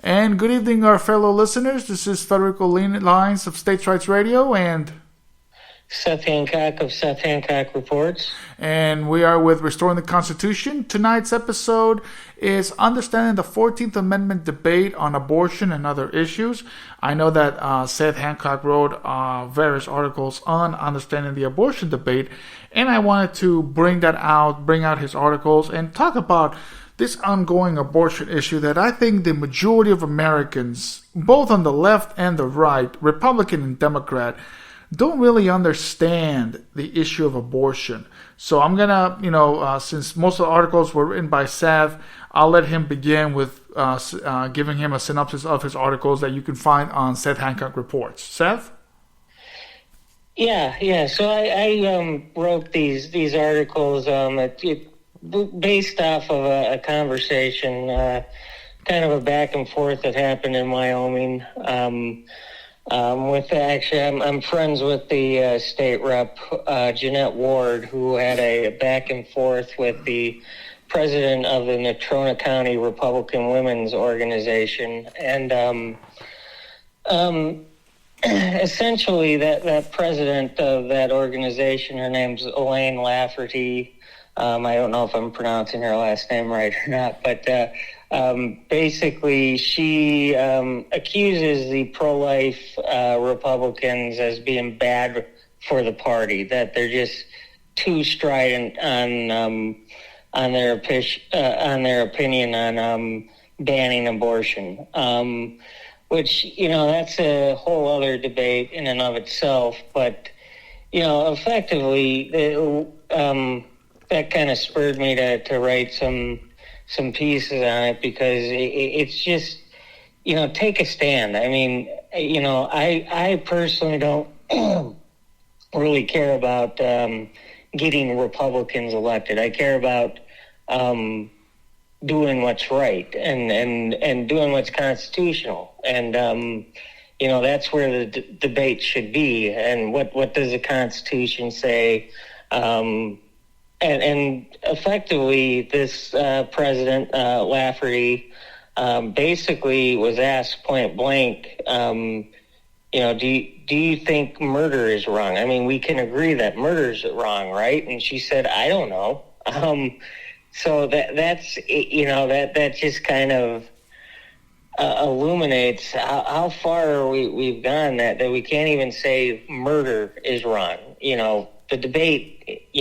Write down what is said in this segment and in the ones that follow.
And good evening, our fellow listeners. This is Federico Lines of States' Rights Radio and Seth Hancock of Seth Hancock Reports. And we are with Restoring the Constitution. Tonight's episode is Understanding the 14th Amendment Debate on Abortion and Other Issues. I know that Seth Hancock wrote various articles on understanding the abortion debate, and I wanted to bring out his articles and talk about this ongoing abortion issue that I think the majority of Americans, both on the left and the right, Republican and Democrat, don't really understand the issue of abortion. So I'm gonna, since most of the articles were written by Seth, I'll let him begin with giving him a synopsis of his articles that you can find on Seth Hancock Reports. Seth? Yeah. So I wrote these articles based off of a conversation, kind of a back and forth that happened in Wyoming. I'm friends with the state rep, Jeanette Ward, who had a back and forth with the president of the Natrona County Republican Women's Organization. And essentially that president of that organization, her name's Elaine Lafferty. I don't know if I'm pronouncing her last name right or not, but basically she accuses the pro-life Republicans as being bad for the party, that they're just too strident on their opinion on banning abortion, which, that's a whole other debate in and of itself. But, effectively, that kind of spurred me to write some pieces on it, because it's just, take a stand. I mean, I personally don't really care about getting Republicans elected. I care about doing what's right and doing what's constitutional. And, that's where the debate should be. And what does the Constitution say? And effectively, this President Lafferty basically was asked point blank, do you think murder is wrong? I mean, we can agree that murder is wrong, right? And she said, I don't know. So that's that just kind of illuminates how far we've gone that we can't even say murder is wrong. The debate,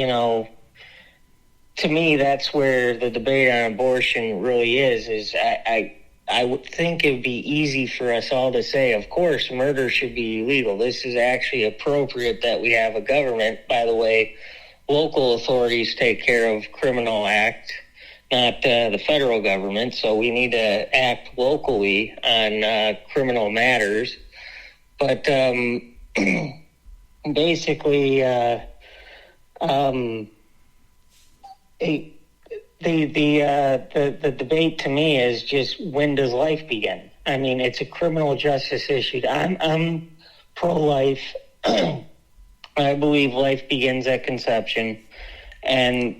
to me, that's where the debate on abortion really is I would think it would be easy for us all to say, of course, murder should be illegal. This is actually appropriate that we have a government. By the way, local authorities take care of criminal act, not the federal government. So we need to act locally on criminal matters. But basically, the debate to me is just, when does life begin? I mean, it's a criminal justice issue. I'm pro-life. I believe life begins at conception, and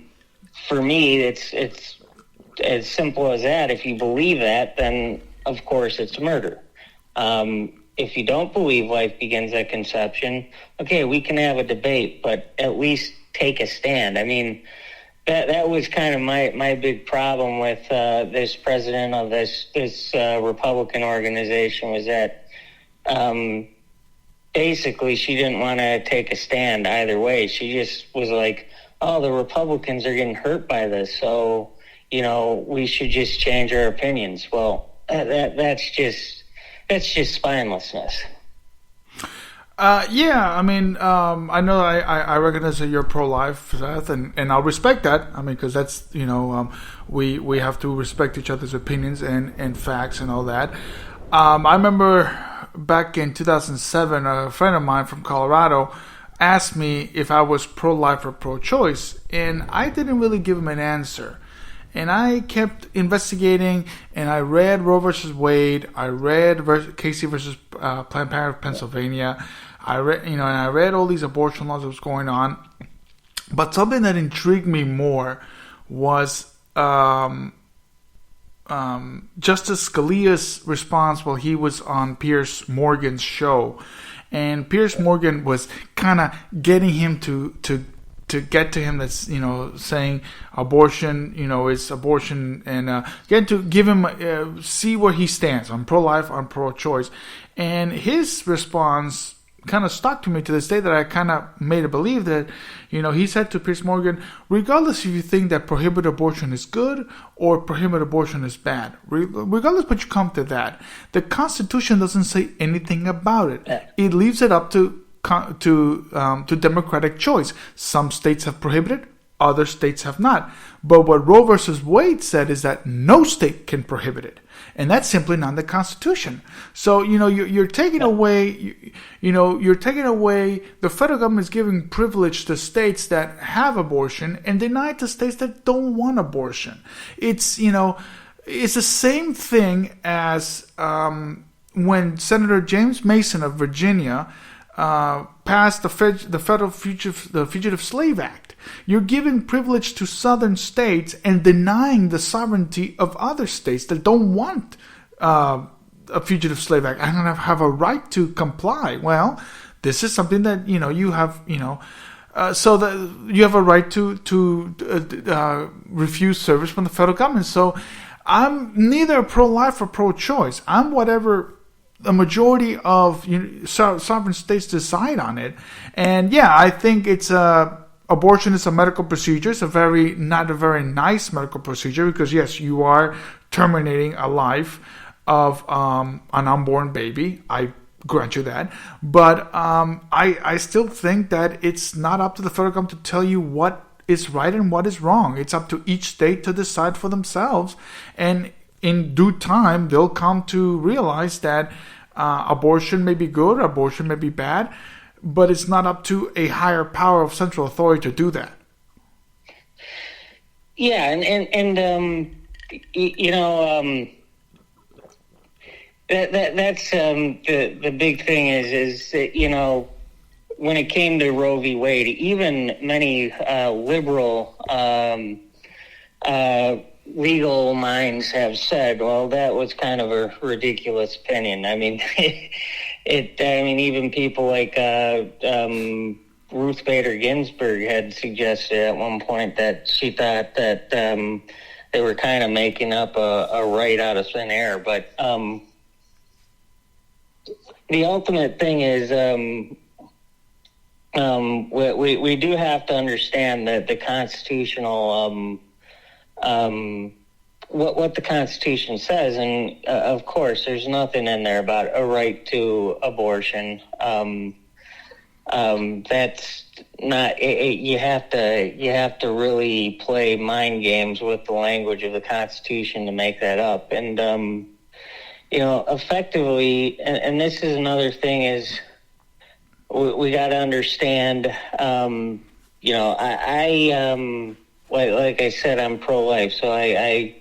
for me, it's as simple as that. If you believe that, then of course it's murder. If you don't believe life begins at conception, okay, we can have a debate, but at least take a stand. I mean, that was kind of my big problem with this president of this Republican organization, was that basically she didn't want to take a stand either way. She just was like, oh, the Republicans are getting hurt by this, so we should just change our opinions. Well, that's just spinelessness. I mean, I know I recognize that you're pro-life, Seth, and I'll respect that. I mean, because that's, we have to respect each other's opinions and facts and all that. I remember back in 2007, a friend of mine from Colorado asked me if I was pro-life or pro-choice, and I didn't really give him an answer. And I kept investigating, and I read Roe versus Wade. I read Casey versus Planned Parenthood of Pennsylvania. I read all these abortion laws that was going on. But something that intrigued me more was Justice Scalia's response while he was on Piers Morgan's show. And Piers Morgan was kind of getting him to get to him, that's, saying abortion, is abortion, and getting to give him, see where he stands on pro-life, on pro-choice. And his response kind of stuck to me to this day, that I kind of made it believe that, he said to Piers Morgan, regardless if you think that prohibited abortion is good or prohibited abortion is bad, regardless what you come to that, the Constitution doesn't say anything about it. It leaves it up to democratic choice. Some states have prohibited, other states have not. But what Roe versus Wade said is that no state can prohibit it. And that's simply not the Constitution. So, you're taking away, you're taking away, the federal government is giving privilege to states that have abortion and deny it to states that don't want abortion. It's, it's the same thing as when Senator James Mason of Virginia passed the Federal Fugitive Slave Act. You're giving privilege to southern states and denying the sovereignty of other states that don't want a Fugitive Slave Act. I don't have a right to comply. Well, this is something that you have so that you have a right to refuse service from the federal government. So I'm neither pro-life or pro-choice. I'm whatever the majority of sovereign states decide on it. And yeah, I think it's abortion is a medical procedure. It's not a very nice medical procedure, because yes, you are terminating a life of an unborn baby. I grant you that. But I still think that it's not up to the federal government to tell you what is right and what is wrong. It's up to each state to decide for themselves. And in due time, they'll come to realize that abortion may be good, abortion may be bad, but it's not up to a higher power of central authority to do that. Yeah, that's the big thing is that, when it came to Roe v. Wade, even many liberal legal minds have said, well, that was kind of a ridiculous opinion. I mean, even people like Ruth Bader Ginsburg had suggested at one point that she thought that they were kind of making up a right out of thin air. But the ultimate thing is we do have to understand that the constitutional what the Constitution says, and of course, there's nothing in there about a right to abortion. That's not. You have to really play mind games with the language of the Constitution to make that up. And effectively, and this is another thing is we got to understand. Like I said, I'm pro-life, so I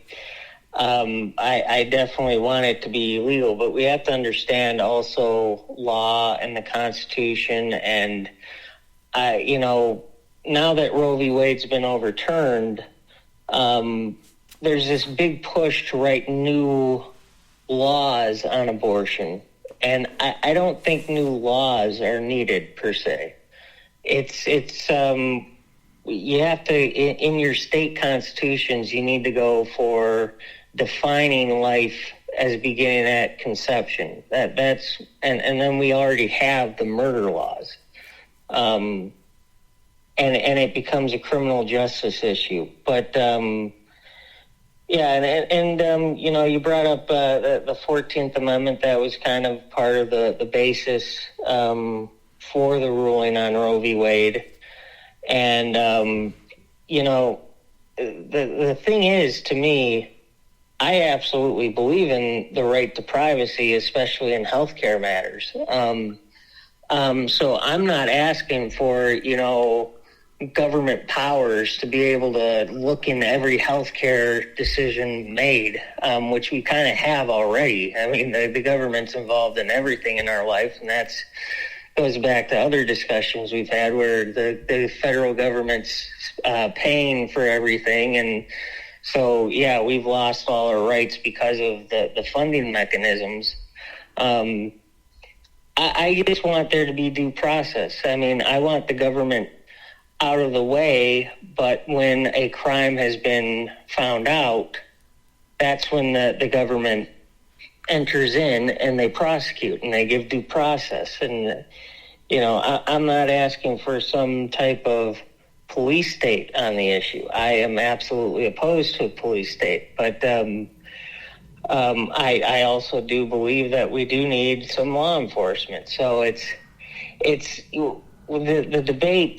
definitely want it to be legal, but we have to understand also law and the Constitution. And now that Roe v. Wade's been overturned, there's this big push to write new laws on abortion, and I don't think new laws are needed per se. It's you have to, in your state constitutions, you need to go for defining life as beginning at conception. That's and then we already have the murder laws, and it becomes a criminal justice issue. But you brought up the 14th Amendment. That was kind of part of the basis for the ruling on Roe v. Wade. And, the thing is, to me, I absolutely believe in the right to privacy, especially in healthcare matters. So I'm not asking for, government powers to be able to look into every healthcare decision made, which we kind of have already. I mean, the government's involved in everything in our life, and that's goes back to other discussions we've had where the federal government's paying for everything, and So yeah, we've lost all our rights because of the funding mechanisms. I just want there to be due process. I mean, I want the government out of the way, but when a crime has been found out, that's when the government enters in and they prosecute and they give due process. And, I'm not asking for some type of police state on the issue. I am absolutely opposed to a police state, but I also do believe that we do need some law enforcement. So it's the debate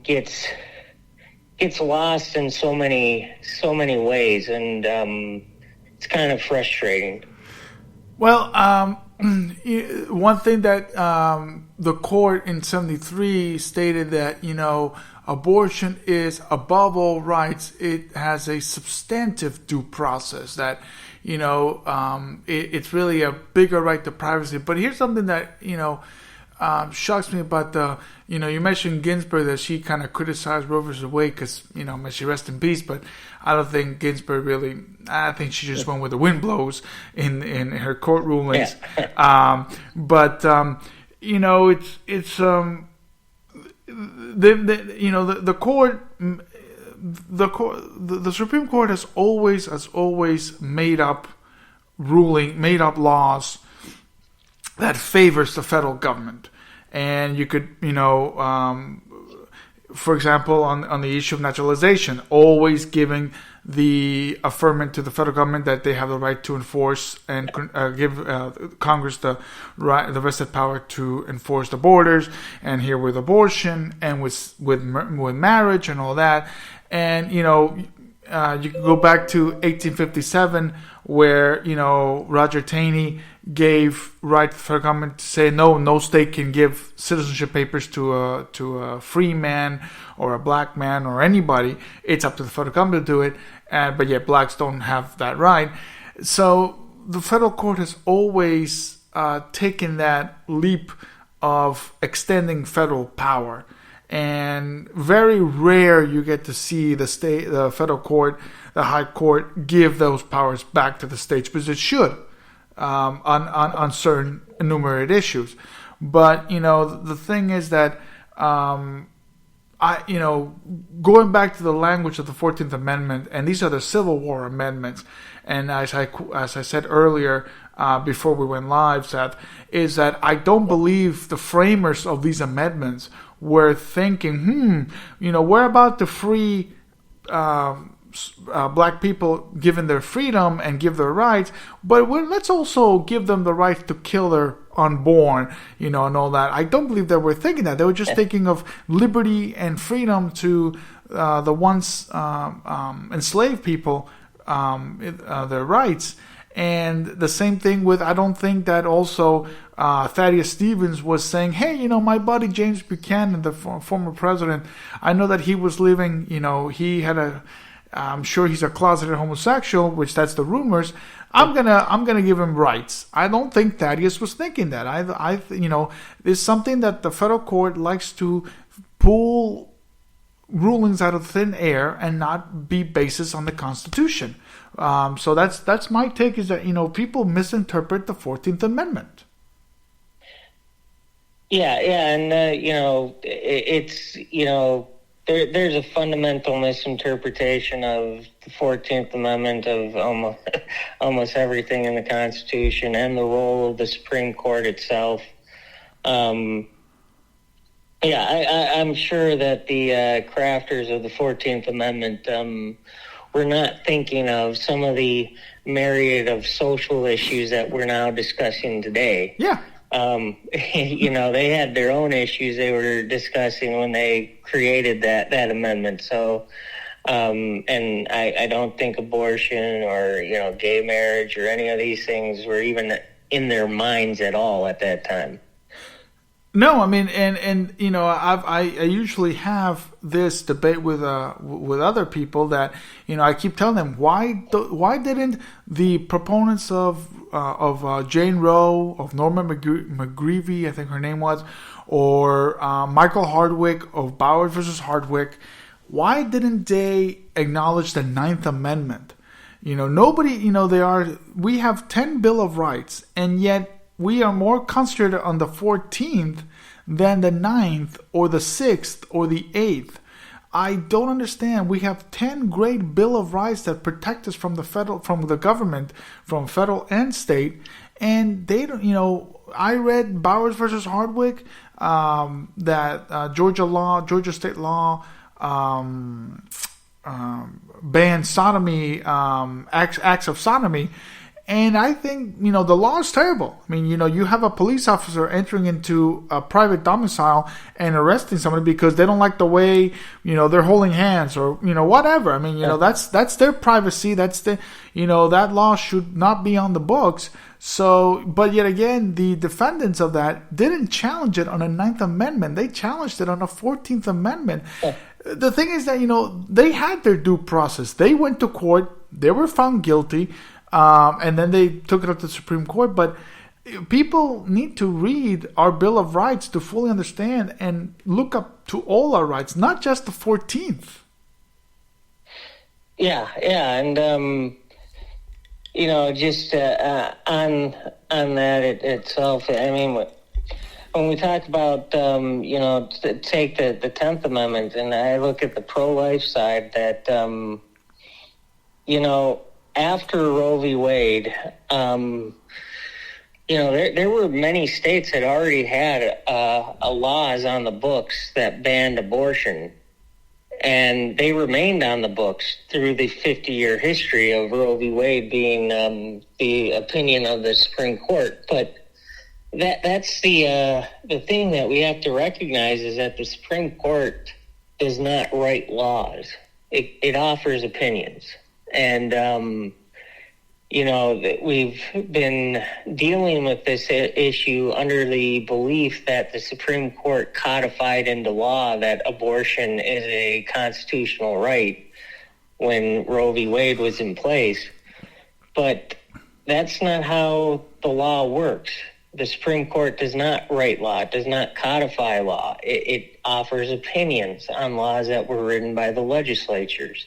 gets lost in so many ways, and it's kind of frustrating. Well, one thing that the court in 73 stated that, abortion is above all rights. It has a substantive due process that, it's really a bigger right to privacy. But here's something that, shocks me about you mentioned Ginsburg, that she kind of criticized Roe versus Wade because, may she rest in peace, but I don't think Ginsburg really, I think she just went where the wind blows in her court rulings. Yeah. The Supreme Court has always made up laws that favors the federal government. And you could, for example, on the issue of naturalization, always giving the affirmative to the federal government that they have the right to enforce and give Congress the vested power to enforce the borders. And here with abortion and with marriage and all that. And you can go back to 1857, where Roger Taney gave right to the federal government to say no state can give citizenship papers to a free man or a black man or anybody. It's up to the federal government to do it, but yet blacks don't have that right. So the federal court has always taken that leap of extending federal power. And very rare you get to see the federal court, the high court, give those powers back to the states, because it should on certain enumerated issues. But the thing is that going back to the language of the 14th Amendment, and these are the Civil War amendments, and as I said earlier before we went live, Seth, is that I don't believe the framers of these amendments were thinking, we're about to free black people, given their freedom and give their rights, but let's also give them the right to kill their unborn, and all that. I don't believe they were thinking that. They were just thinking of liberty and freedom to the once enslaved people, their rights. And the same thing with, I don't think that also Thaddeus Stevens was saying, hey, my buddy James Buchanan, the former president, I know that he was living, he had I'm sure he's a closeted homosexual, which that's the rumors. I'm gonna give him rights. I don't think Thaddeus was thinking that. It's something that the federal court likes to pull rulings out of thin air and not be basis on the Constitution. So that's my take, is that people misinterpret the 14th Amendment. Yeah, and it's there's a fundamental misinterpretation of the 14th Amendment, of almost everything in the Constitution, and the role of the Supreme Court itself. I'm sure that the crafters of the 14th Amendment we're not thinking of some of the myriad of social issues that we're now discussing today. Yeah. They had their own issues they were discussing when they created that amendment. So, and I don't think abortion or, gay marriage or any of these things were even in their minds at all at that time. No, I mean, and I usually have this debate with other people that I keep telling them, why didn't the proponents of Jane Roe, of Norma McGreevy, I think her name was, or Michael Hardwick of Bowers versus Hardwick, why didn't they acknowledge the 9th Amendment? We have 10 Bill of Rights, and yet we are more concentrated on the 14th than the 9th or the 6th or the 8th. I don't understand. We have 10 great Bill of Rights that protect us from the government, from federal and state, and they don't. I read Bowers versus Hardwick, that Georgia state law bans sodomy, acts of sodomy. And I think, the law is terrible. I mean, you have a police officer entering into a private domicile and arresting somebody because they don't like the way, they're holding hands or, whatever. I mean, that's their privacy. That's that law should not be on the books. So, but yet again, the defendants of that didn't challenge it on the 9th Amendment. They challenged it on the 14th Amendment. Yeah. The thing is that, they had their due process. They went to court. They were found guilty. And then they took it up to the Supreme Court. But people need to read our Bill of Rights to fully understand and look up to all our rights, not just the 14th. Yeah, and just on that itself. I mean, when we talk about take the 10th Amendment, and I look at the pro-life side, that after Roe v. Wade, there were many states that already had laws on the books that banned abortion, and they remained on the books through the 50-year history of Roe v. Wade being the opinion of the Supreme Court. But that's the thing that we have to recognize, is that the Supreme Court does not write laws. It offers opinions. And, we've been dealing with this issue under the belief that the Supreme Court codified into law that abortion is a constitutional right when Roe v. Wade was in place. But that's not how the law works. The Supreme Court does not write law. It does not codify law. It offers opinions on laws that were written by the legislatures.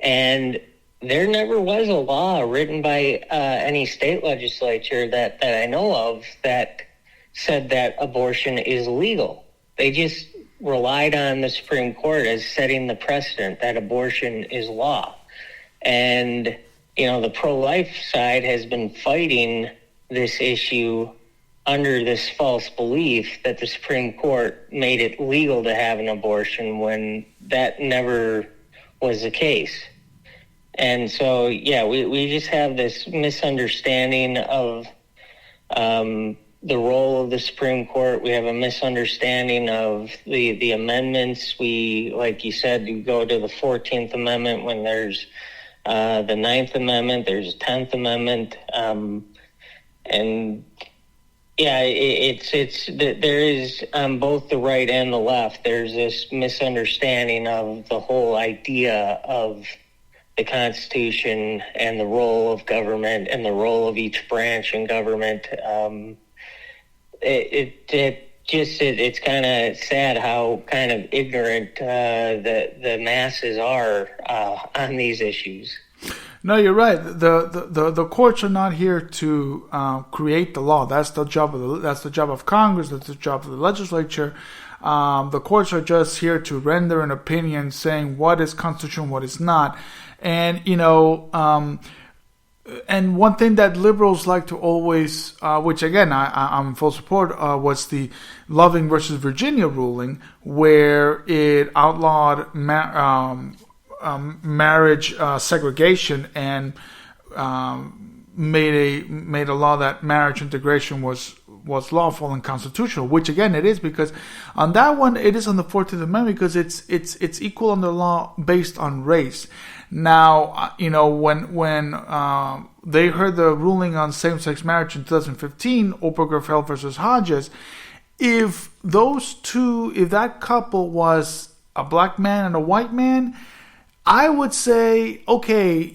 And there never was a law written by any state legislature that I know of that said that abortion is legal. They just relied on the Supreme Court as setting the precedent that abortion is law. And, the pro-life side has been fighting this issue under this false belief that the Supreme Court made it legal to have an abortion, when that never was the case. And so, we just have this misunderstanding of the role of the Supreme Court. We have a misunderstanding of the amendments. We, like you said, you go to the 14th Amendment when there's the 9th Amendment, there's a 10th Amendment. There is on both the right and the left, there's this misunderstanding of the whole idea of the Constitution and the role of government and the role of each branch in government. It's kind of sad how kind of ignorant the masses are on these issues. No, you're right. The courts are not here to create the law. That's the job of Congress. That's the job of the legislature. The courts are just here to render an opinion saying what is constitutional, what is not. And, and one thing that liberals like to always, which again, I'm in full support, was the Loving versus Virginia ruling, where it outlawed marriage segregation and made a law that marriage integration was lawful and constitutional, which again it is, because on that one it is on the 14th Amendment, because it's equal under law based on race. Now, when they heard the ruling on same-sex marriage in 2015, Obergefell versus Hodges, if that couple was a black man and a white man, I would say, okay,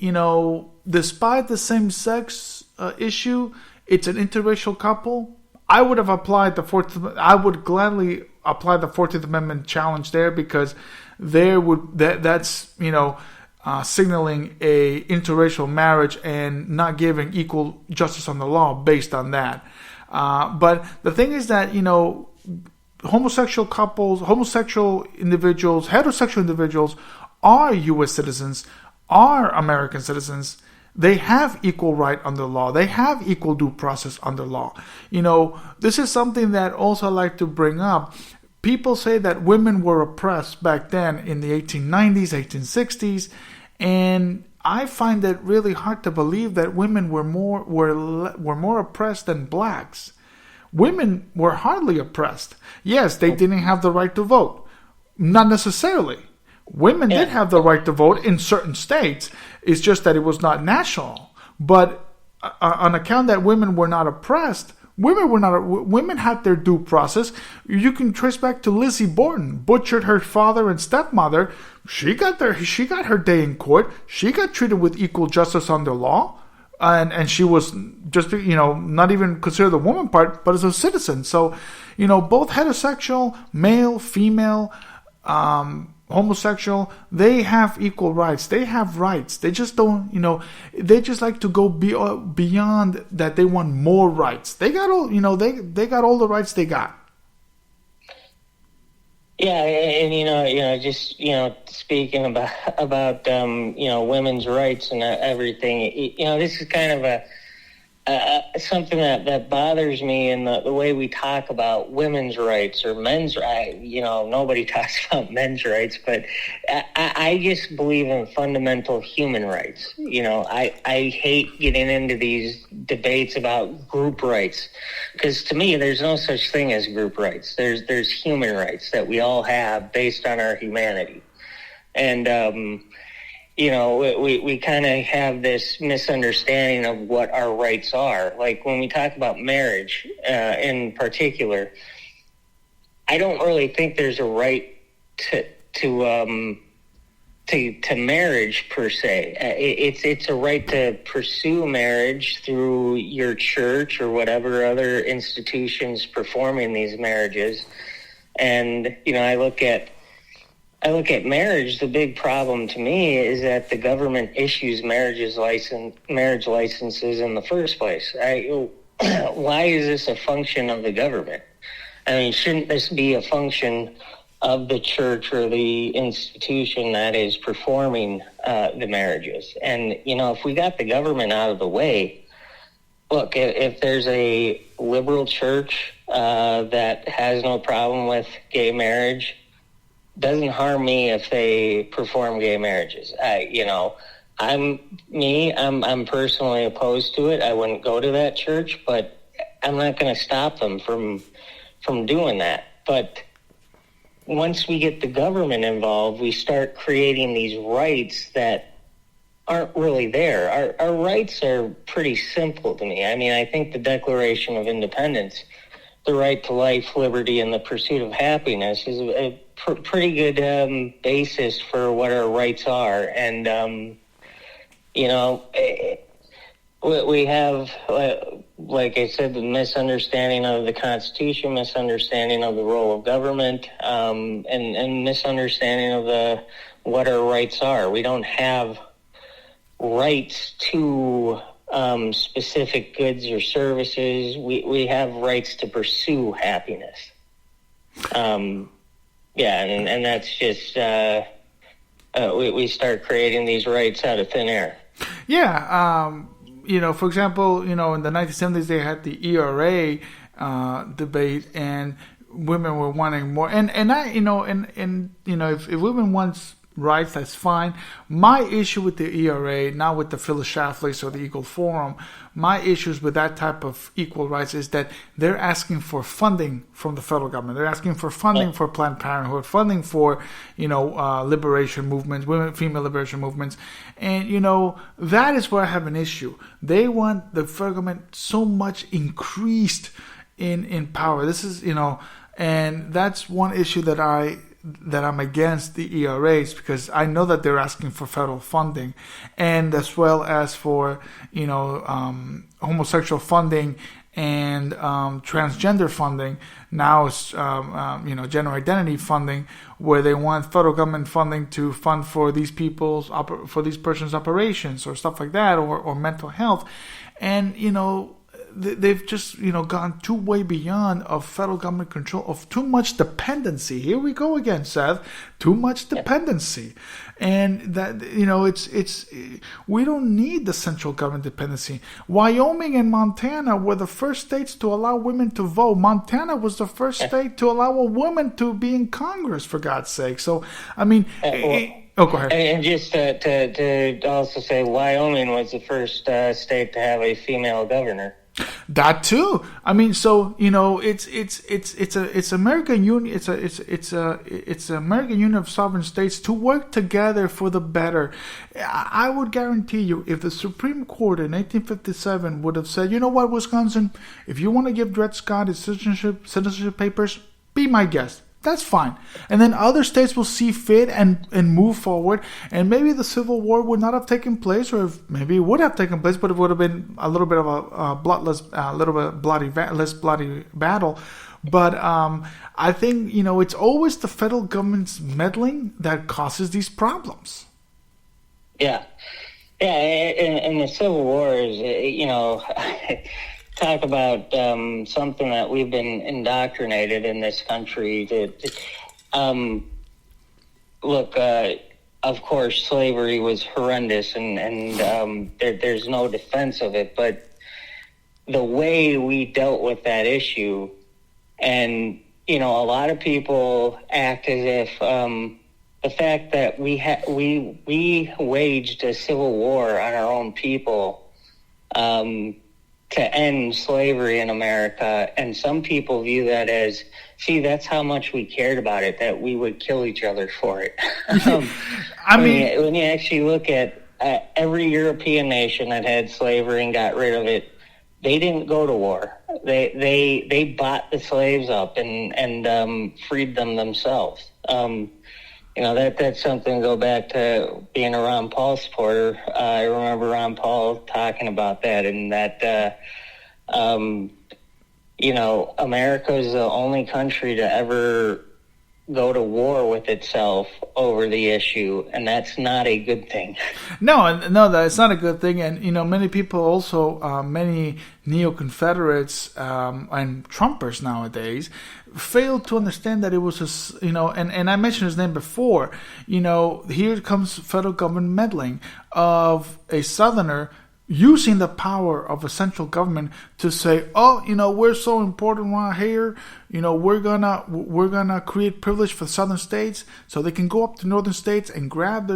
despite the same-sex issue, it's an interracial couple. I would have applied the 14th. I would gladly apply the 14th Amendment challenge there, because that's signaling a interracial marriage and not giving equal justice on the law based on that. But the thing is that, homosexual couples, homosexual individuals, heterosexual individuals are U.S. citizens, are American citizens. They have equal right under law. They have equal due process under law. This is something that also I like to bring up. People say that women were oppressed back then in the 1890s, 1860s, and I find it really hard to believe that women were more oppressed than blacks. Women were hardly oppressed. Yes, they didn't have the right to vote. Not necessarily. Women did have the right to vote in certain states. It's just that it was not national. But on account that women were not oppressed, women had their due process. You can trace back to Lizzie Borden, butchered her father and stepmother. She got her day in court. She got treated with equal justice under law. And she was just, not even considered the woman part, but as a citizen. So, both heterosexual, male, female, homosexual, they have equal rights. They have rights. They just don't, they just like to go beyond that. They want more rights. They got all, they got all the rights they got. Yeah, and just speaking about women's rights and everything. This is kind of something that bothers me in the way we talk about women's rights or men's rights. Nobody talks about men's rights, but I just believe in fundamental human rights. I hate getting into these debates about group rights, because to me, there's no such thing as group rights. There's human rights that we all have based on our humanity. And, we kind of have this misunderstanding of what our rights are. Like when we talk about marriage in particular, I don't really think there's a right to marriage per se. It's a right to pursue marriage through your church or whatever other institutions performing these marriages. And I look at marriage. The big problem to me is that the government issues marriage licenses in the first place. Why is this a function of the government? I mean, shouldn't this be a function of the church or the institution that is performing the marriages? And, if we got the government out of the way, look, if there's a liberal church that has no problem with gay marriage, doesn't harm me if they perform gay marriages. I'm personally opposed to it. I wouldn't go to that church, but I'm not going to stop them from doing that. But once we get the government involved, we start creating these rights that aren't really there. Our rights are pretty simple to me. I mean, I think the Declaration of Independence, the right to life, liberty, and the pursuit of happiness is a pretty good basis for what our rights are. And, we have, like I said, the misunderstanding of the Constitution, misunderstanding of the role of government, and misunderstanding of what our rights are. We don't have rights to specific goods or services. We have rights to pursue happiness. And that's just we start creating these rights out of thin air. Yeah, for example, in the 1970s they had the ERA debate, and women were wanting more. And if women want rights, that's fine. My issue with the ERA, not with the Phyllis Schlafly's or the Eagle Forum, my issues with that type of equal rights is that they're asking for funding from the federal government. They're asking for funding for Planned Parenthood, funding for, liberation movements, female liberation movements. And, that is where I have an issue. They want the federal government so much increased in power. This is, and that's one issue that I'm against the ERAs, because I know that they're asking for federal funding, and as well as for homosexual funding and transgender funding. Now it's gender identity funding, where they want federal government funding to fund for these persons' operations or stuff like that, or mental health, and they've just gone too way beyond of federal government control, of too much dependency. Here we go again, Seth. Too much dependency, and that it's we don't need the central government dependency. Wyoming and Montana were the first states to allow women to vote. Montana was the first state to allow a woman to be in Congress, for God's sake. So I mean. Go ahead. And just to also say, Wyoming was the first state to have a female governor. That too. I mean, so it's American Union. It's American Union of Sovereign States to work together for the better. I would guarantee you, if the Supreme Court in 1857 would have said, you know what, Wisconsin, if you want to give Dred Scott his citizenship papers, be my guest. That's fine. And then other states will see fit and move forward. And maybe the Civil War would not have taken place, or maybe it would have taken place, but it would have been a little bit of a bloodless, less bloody battle. But I think, it's always the federal government's meddling that causes these problems. Yeah. Yeah, and the Civil War is, talk about something that we've been indoctrinated in this country. Look, of course, slavery was horrendous, and there's no defense of it. But the way we dealt with that issue, and a lot of people act as if the fact that we waged a civil war on our own people. To end slavery in America, and some people view that as, see, that's how much we cared about it, that we would kill each other for it. When you actually look at every European nation that had slavery and got rid of it, they didn't go to war. They bought the slaves up and freed them themselves. That's something to go back to being a Ron Paul supporter. I remember Ron Paul talking about that, and that, America is the only country to ever go to war with itself over the issue, and that's not a good thing. No, that's not a good thing. And many people also, many neo-Confederates and Trumpers nowadays fail to understand that it was and I mentioned his name before. Here comes federal government meddling of a Southerner using the power of a central government to say, we're so important right here, we're gonna create privilege for southern states so they can go up to northern states and grab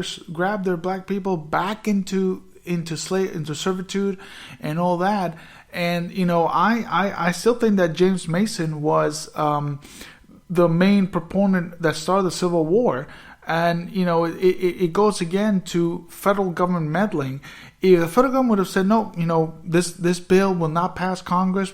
their black people back into servitude and all that. And I still think that James Mason was the main proponent that started the Civil War. And, it goes again to federal government meddling. If the federal government would have said, no, this bill will not pass Congress,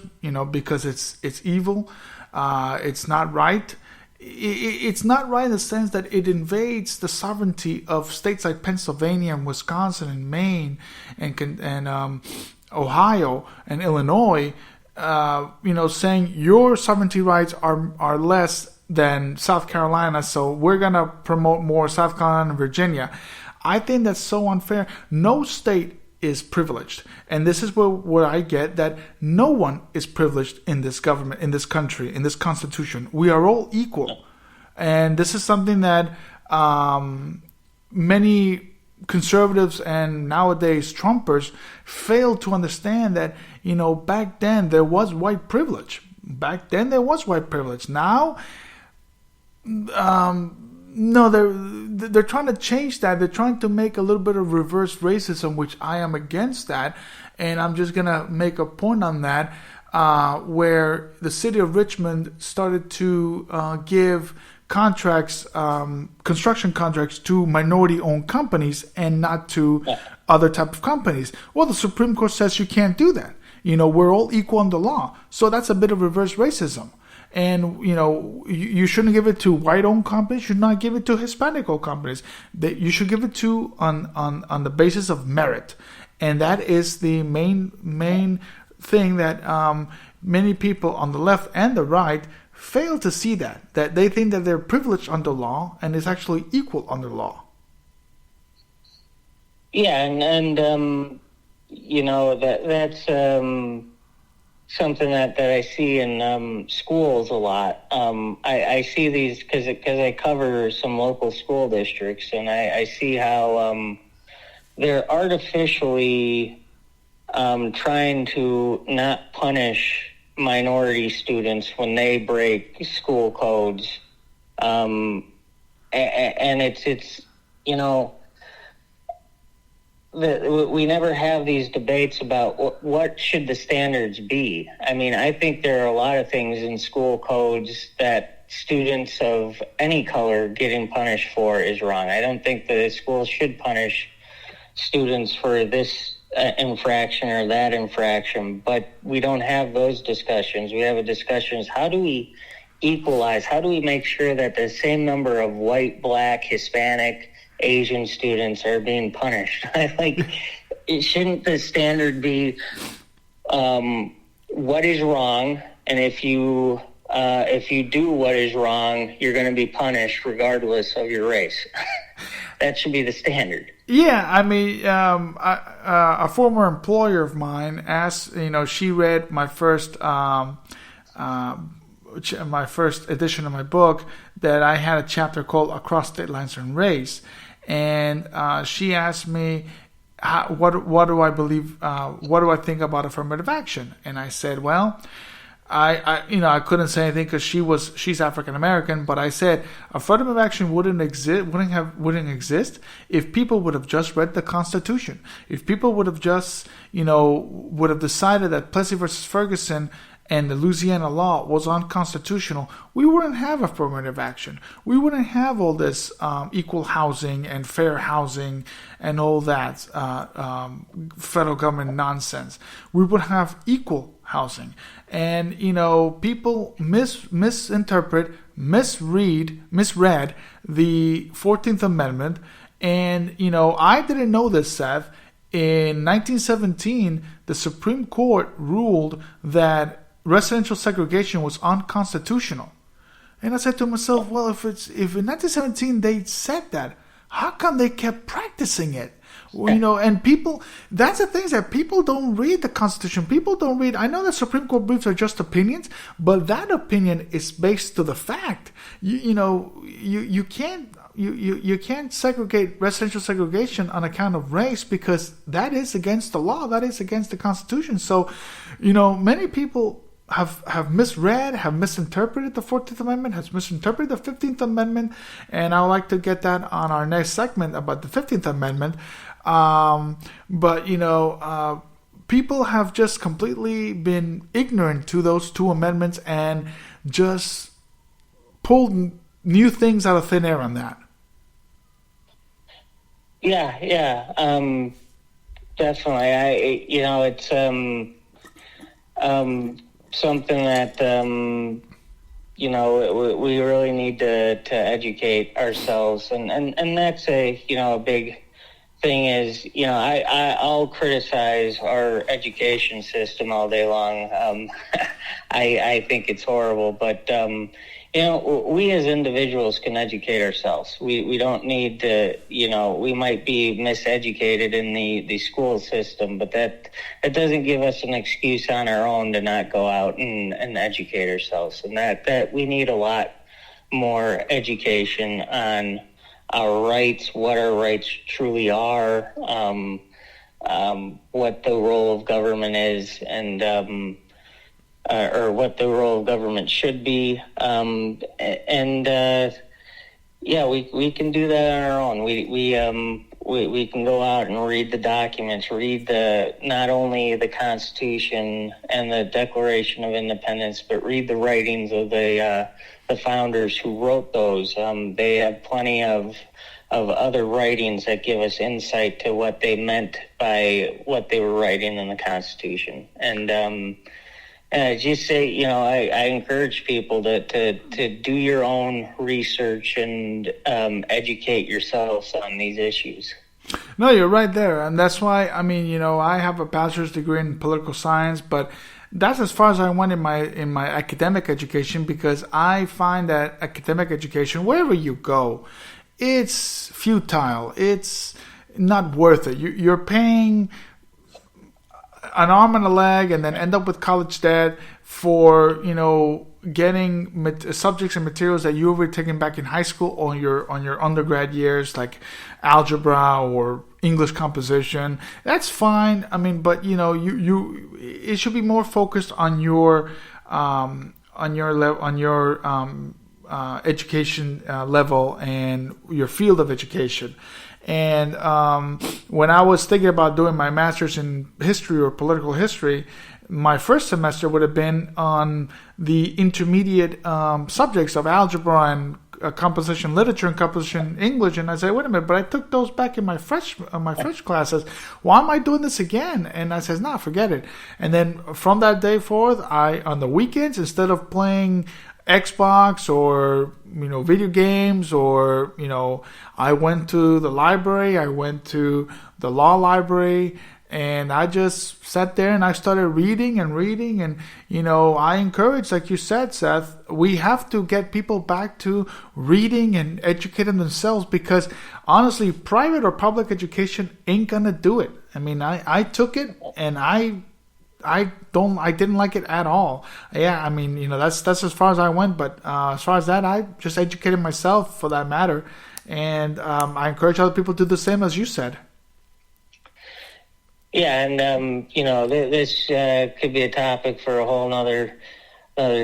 because it's evil, it's not right. It's not right in the sense that it invades the sovereignty of states like Pennsylvania and Wisconsin and Maine and Ohio and Illinois, saying your sovereignty rights are less than South Carolina, so we're going to promote more South Carolina and Virginia. I think that's so unfair. No state is privileged. And this is where I get that no one is privileged in this government, in this country, in this constitution. We are all equal. And this is something that many conservatives and nowadays Trumpers fail to understand, that, back then there was white privilege. Now, no, they're trying to change that. They're trying to make a little bit of reverse racism, which I am against that. And I'm just going to make a point on that, where the city of Richmond started to give contracts, construction contracts, to minority-owned companies and not to other type of companies. Well, the Supreme Court says you can't do that. We're all equal under law. So that's a bit of reverse racism. And, you shouldn't give it to white-owned companies. You should not give it to Hispanic-owned companies. You should give it to on the basis of merit. And that is the main thing that many people on the left and the right fail to see, that they think that they're privileged under law and is actually equal under law. Yeah, and that's something that I see in schools a lot. I see these because I cover some local school districts, and I see how they're artificially trying to not punish minority students when they break school codes, and it's we never have these debates about what should the standards be. I mean, I think there are a lot of things in school codes that students of any color getting punished for is wrong. I don't think the schools should punish students for this infraction or that infraction, but we don't have those discussions. We have a discussion is how do we equalize? How do we make sure that the same number of white, black, Hispanic, Asian students are being punished? Shouldn't the standard be what is wrong, and if you do what is wrong, you're going to be punished regardless of your race? That should be the standard. Yeah, I mean, a former employer of mine asked, she read my first edition of my book, that I had a chapter called Across State Lines and Race. And she asked me, what do I believe? What do I think about affirmative action? And I said, well, I couldn't say anything because she's African American, but I said affirmative action wouldn't exist if people would have just read the Constitution. If people would have just would have decided that Plessy versus Ferguson and the Louisiana law was unconstitutional, we wouldn't have affirmative action. We wouldn't have all this equal housing and fair housing and all that federal government nonsense. We would have equal housing. And, people misread the 14th Amendment. And, I didn't know this, Seth. In 1917, the Supreme Court ruled that residential segregation was unconstitutional. And I said to myself, well, if in 1917 they said that, how come they kept practicing it? And people, that's the thing, that people don't read the Constitution. People don't read. I know that Supreme Court briefs are just opinions, but that opinion is based to the fact. You can't segregate residential segregation on account of race, because that is against the law. That is against the Constitution. So, many people have misread, have misinterpreted the 14th Amendment, has misinterpreted the 15th Amendment, and I would like to get that on our next segment about the 15th Amendment. But people have just completely been ignorant to those two amendments and just pulled new things out of thin air on that. Yeah, definitely. It's something that we really need to educate ourselves, and that's a big thing. Is I'll criticize our education system all day long. I think it's horrible, but we as individuals can educate ourselves. We don't need to, we might be miseducated in the school system, but that doesn't give us an excuse on our own to not go out and educate ourselves. And that we need a lot more education on our rights, what our rights truly are, what the role of government is, and or what the role of government should be. We can do that on our own. We can go out and read the documents, read not only the Constitution and the Declaration of Independence, but read the writings of the founders who wrote those. They have plenty of other writings that give us insight to what they meant by what they were writing in the Constitution. And just say, I encourage people to do your own research and educate yourselves on these issues. No, you're right there, and that's why I have a bachelor's degree in political science, but that's as far as I went in my academic education, because I find that academic education, wherever you go, it's futile. It's not worth it. You're paying an arm and a leg, and then end up with college debt for getting subjects and materials that you were taking back in high school or on your undergrad years, like algebra or English composition. That's fine. But it should be more focused on your education level and your field of education. And when I was thinking about doing my master's in history or political history, my first semester would have been on the intermediate subjects of algebra and composition literature and composition English. And I said, wait a minute, but I took those back in my French classes. Why am I doing this again? And I says, nah, forget it. And then from that day forth, on the weekends, instead of playing Xbox or video games, or I went to the library, I went to the law library, and I just sat there and I started reading. And I encourage, like you said, Seth, we have to get people back to reading and educating themselves, because honestly, private or public education ain't gonna do it. I took it, and I didn't like it at all. Yeah, that's as far as I went. But as far as that, I just educated myself, for that matter, and I encourage other people to do the same, as you said. Yeah, and this could be a topic for a whole another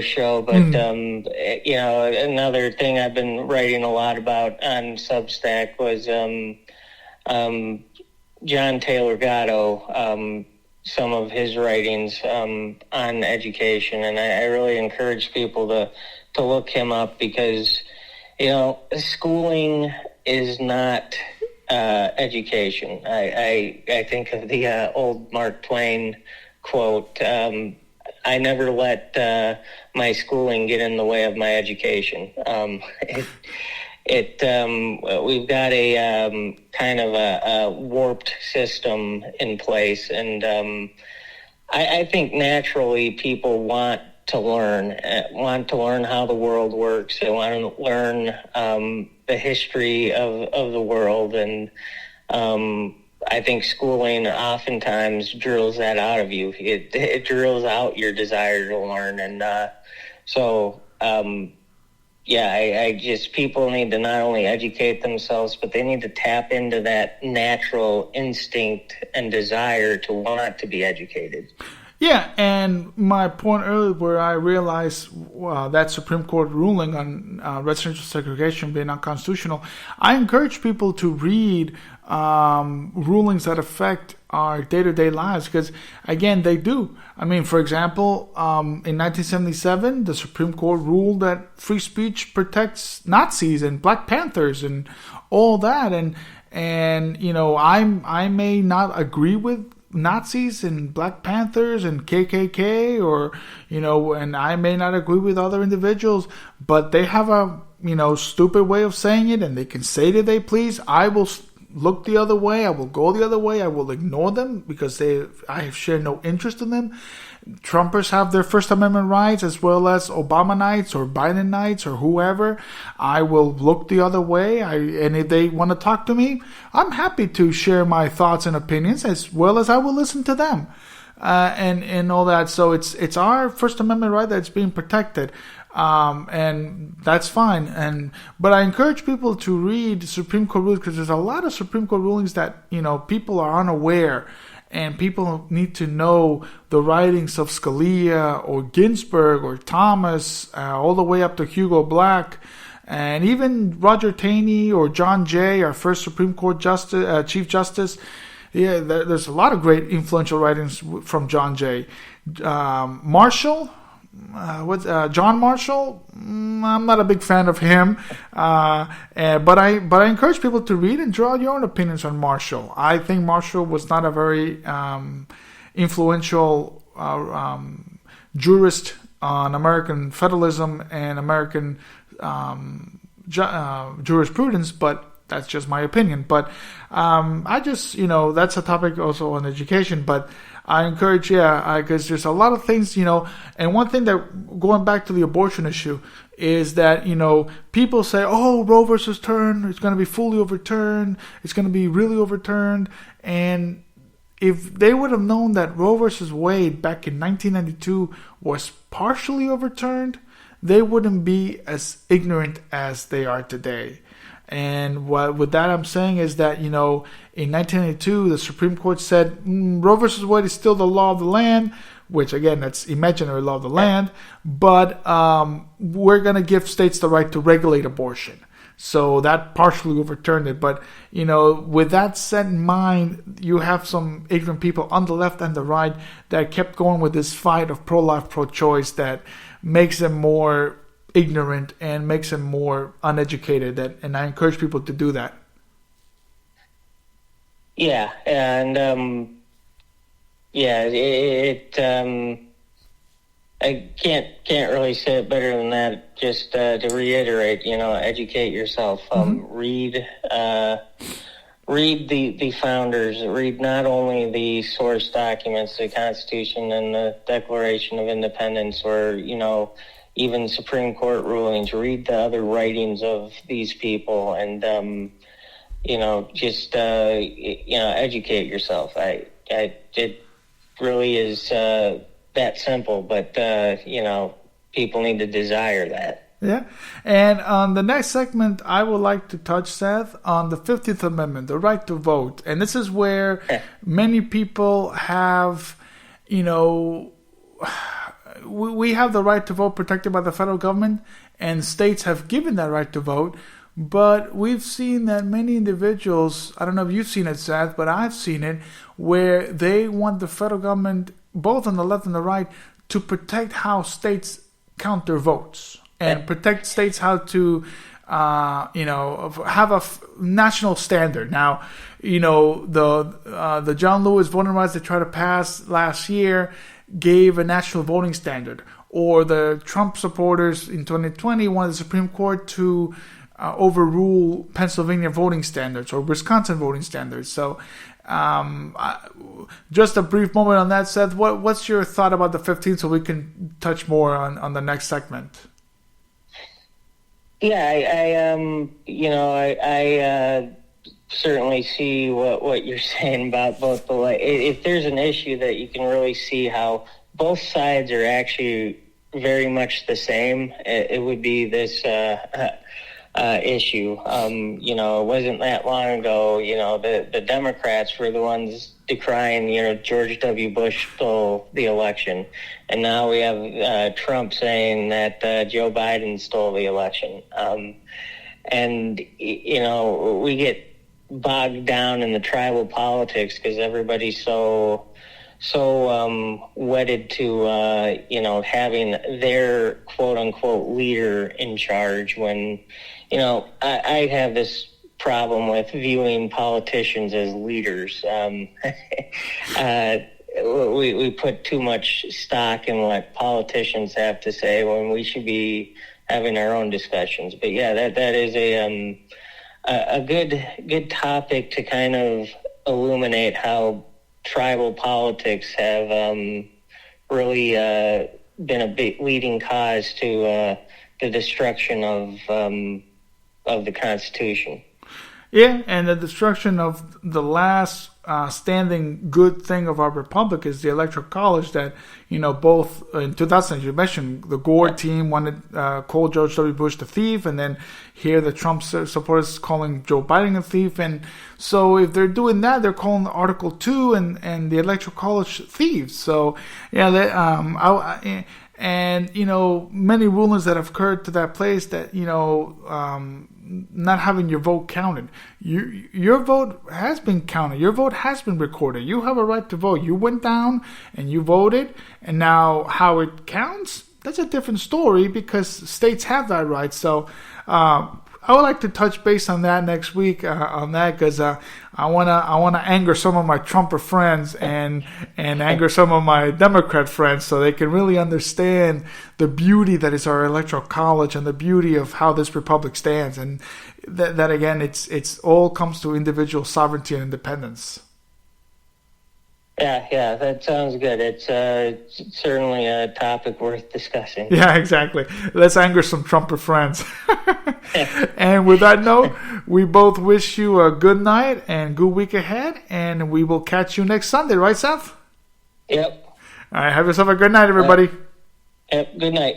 show. But another thing I've been writing a lot about on Substack was John Taylor Gatto. Some of his writings on education, and I really encourage people to look him up, because schooling is not education. I think of the old Mark Twain quote, I never let my schooling get in the way of my education. We've got a kind of a warped system in place, and I think naturally people want to learn how the world works. They want to learn the history of the world, and I think schooling oftentimes drills that out of you. It drills out your desire to learn, and I just, people need to not only educate themselves, but they need to tap into that natural instinct and desire to want to be educated. Yeah, and my point earlier, where I realized that Supreme Court ruling on residential segregation being unconstitutional, I encourage people to read rulings that affect our day-to-day lives, because, again, they do. For example, in 1977, the Supreme Court ruled that free speech protects Nazis and Black Panthers and all that, and I may not agree with Nazis and Black Panthers and KKK, or and I may not agree with other individuals, but they have a stupid way of saying it, and they can say it if they please. I will look the other way. I will go the other way. I will ignore them, because I share no interest in them. Trumpers have their First Amendment rights, as well as Obamanites or Bidenites or whoever. I will look the other way. And if they want to talk to me, I'm happy to share my thoughts and opinions, as well as I will listen to them, and all that. So it's our First Amendment right that's being protected. And that's fine. But I encourage people to read Supreme Court rulings, because there's a lot of Supreme Court rulings that people are unaware, and people need to know the writings of Scalia or Ginsburg or Thomas, all the way up to Hugo Black, and even Roger Taney or John Jay, our first Supreme Court Chief Justice. Yeah, there's a lot of great influential writings from John Jay. Marshall. John Marshall? I'm not a big fan of him, but I encourage people to read and draw your own opinions on Marshall. I think Marshall was not a very influential jurist on American federalism and American jurisprudence, but that's just my opinion. But I just, that's a topic also on education. But I encourage, because there's a lot of things, and one thing that, going back to the abortion issue, is that, people say, oh, Roe versus Turn, it's going to be fully overturned, it's going to be really overturned. And if they would have known that Roe versus Wade back in 1992 was partially overturned, they wouldn't be as ignorant as they are today. And with that I'm saying is that, in 1992, the Supreme Court said Roe versus Wade is still the law of the land, which, again, that's imaginary law of the land, but we're going to give states the right to regulate abortion. So that partially overturned it. But, with that set in mind, you have some ignorant people on the left and the right that kept going with this fight of pro-life, pro-choice that makes them more ignorant and makes them more uneducated. And I encourage people to do that. Yeah, and I can't really say it better than that. Just to reiterate, educate yourself. Read the founders. Read not only the source documents, the Constitution and the Declaration of Independence, or even Supreme Court rulings. Read the other writings of these people, and just educate yourself. It really is that simple, but people need to desire that. Yeah. And on the next segment, I would like to touch, Seth, on the 15th Amendment, the right to vote. And this is where many people have, we have the right to vote protected by the federal government, and states have given that right to vote. But we've seen that many individuals, I don't know if you've seen it, Seth, but I've seen it, where they want the federal government, both on the left and the right, to protect how states count their votes and protect states how to, have a national standard. Now, the John Lewis voting rights they tried to pass last year gave a national voting standard. Or the Trump supporters in 2020 wanted the Supreme Court to overrule Pennsylvania voting standards or Wisconsin voting standards. So, just a brief moment on that, Seth. What's your thought about the 15th, so we can touch more on the next segment? Yeah, I certainly see what you're saying about both the way. If there's an issue that you can really see how both sides are actually very much the same, it would be this issue. It wasn't that long ago, the Democrats were the ones decrying, George W. Bush stole the election. And now we have Trump saying that Joe Biden stole the election. And we get bogged down in the tribal politics because everybody's so wedded to, having their quote-unquote leader in charge when, I have this problem with viewing politicians as leaders. We put too much stock in what politicians have to say when we should be having our own discussions. But yeah, that is a good topic to kind of illuminate how tribal politics have really been a big leading cause to the destruction of the Constitution. Yeah, and the destruction of the last standing good thing of our republic is the Electoral College that, both in 2000, as you mentioned, the Gore team wanted called George W. Bush the thief, and then here the Trump supporters calling Joe Biden a thief. And so if they're doing that, they're calling Article 2 and the Electoral College thieves. So, yeah, many rulings that have occurred to that place that, not having your vote counted. Your vote has been counted. Your vote has been recorded. You have a right to vote. You went down and you voted, and now how it counts, that's a different story because states have that right. So I would like to touch base on that next week on that because I wanna anger some of my Trumper friends and anger some of my Democrat friends so they can really understand the beauty that is our Electoral College and the beauty of how this republic stands. And that again, it's all comes to individual sovereignty and independence. Yeah, that sounds good. It's certainly a topic worth discussing. Yeah, exactly. Let's anger some Trumper friends. And with that note, we both wish you a good night and good week ahead, and we will catch you next Sunday, right, Seth? Yep. All right, have yourself a good night, everybody. Yep, good night.